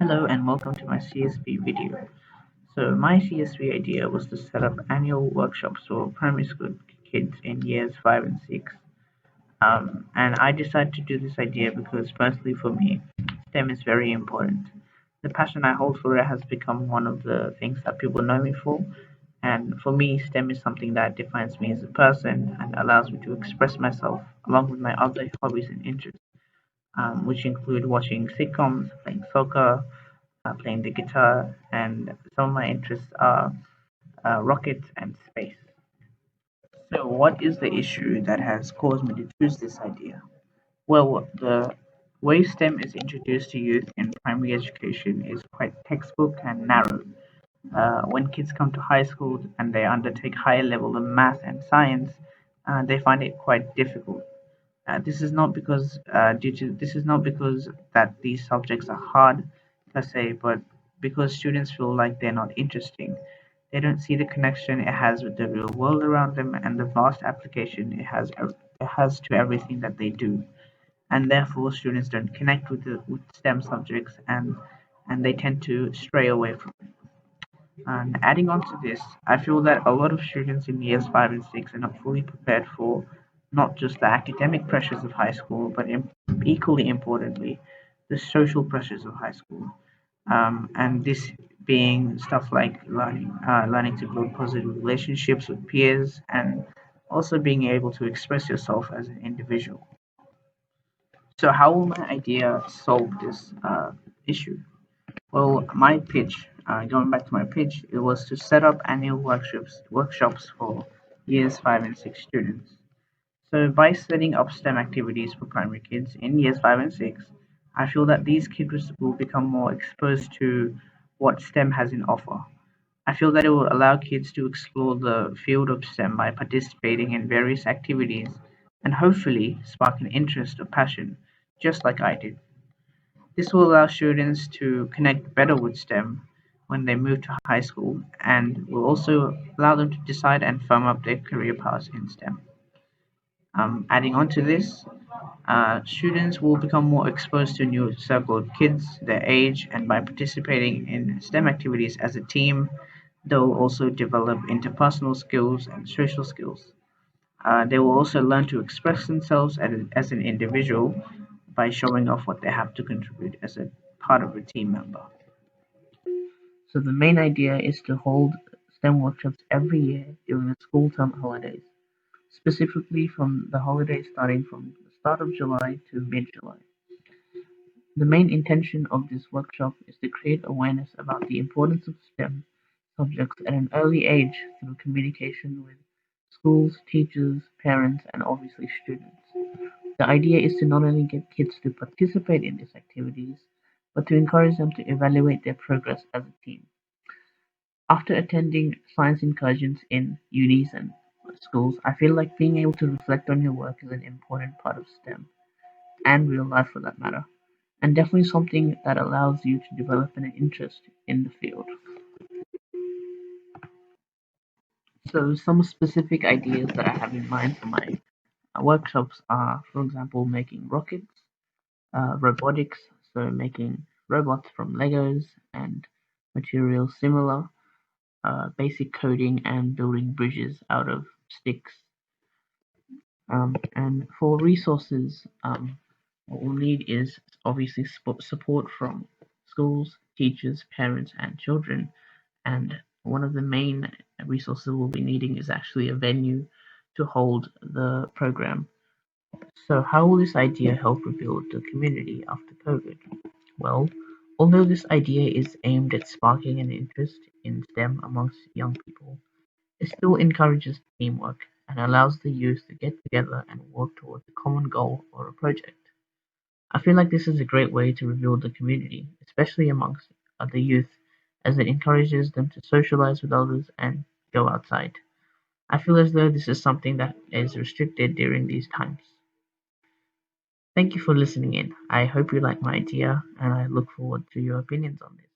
Hello and welcome to my CSV video. So my CSV idea was to set up annual workshops for primary school kids in years 5 and 6. And I decided to do this idea because personally for me, STEM is very important. The passion I hold for it has become one of the things that people know me for. And for me, STEM is something that defines me as a person and allows me to express myself along with my other hobbies and interests, which include watching sitcoms, playing soccer, playing the guitar, and some of my interests are rockets and space. So, what is the issue that has caused me to choose this idea? Well, the way STEM is introduced to youth in primary education is quite textbook and narrow. When kids come to high school and they undertake higher level of math and science, they find it quite difficult. This is not because that these subjects are hard per se, but because students feel like they're not interesting. They don't see the connection it has with the real world around them and the vast application it has to everything that they do. And therefore, students don't connect with STEM subjects and they tend to stray away from it. And adding on to this, I feel that a lot of students in years 5 and 6 are not fully prepared for not just the academic pressures of high school, but equally importantly, the social pressures of high school. And this being stuff like learning to build positive relationships with peers, and also being able to express yourself as an individual. So, how will my idea solve this issue? Well, my pitch, going back to my pitch, it was to set up annual workshops for years 5 and 6 students. So by setting up STEM activities for primary kids in years 5 and 6, I feel that these kids will become more exposed to what STEM has in offer. I feel that it will allow kids to explore the field of STEM by participating in various activities and hopefully spark an interest or passion, just like I did. This will allow students to connect better with STEM when they move to high school and will also allow them to decide and firm up their career paths in STEM. Adding on to this, students will become more exposed to a new circle of kids their age, and by participating in STEM activities as a team, they'll also develop interpersonal skills and social skills. They will also learn to express themselves as an individual by showing off what they have to contribute as a part of a team member. So the main idea is to hold STEM workshops every year during the school term holidays, specifically from the holidays starting from the start of July to mid-July. The main intention of this workshop is to create awareness about the importance of STEM subjects at an early age through communication with schools, teachers, parents, and obviously students. The idea is to not only get kids to participate in these activities, but to encourage them to evaluate their progress as a team. After attending science incursions in unis and schools, I feel like being able to reflect on your work is an important part of STEM and real life for that matter, and definitely something that allows you to develop an interest in the field. So, some specific ideas that I have in mind for my workshops are, for example, making rockets, robotics, so making robots from Legos and materials similar, basic coding and building bridges out of sticks. And for resources, what we'll need is obviously support from schools, teachers, parents, and children. And one of the main resources we'll be needing is actually a venue to hold the program. So, how will this idea help rebuild the community after COVID? Well, although this idea is aimed at sparking an interest in STEM amongst young people, it still encourages teamwork and allows the youth to get together and work towards a common goal or a project. I feel like this is a great way to rebuild the community, especially amongst other youth, as it encourages them to socialize with others and go outside. I feel as though this is something that is restricted during these times. Thank you for listening in. I hope you like my idea and I look forward to your opinions on this.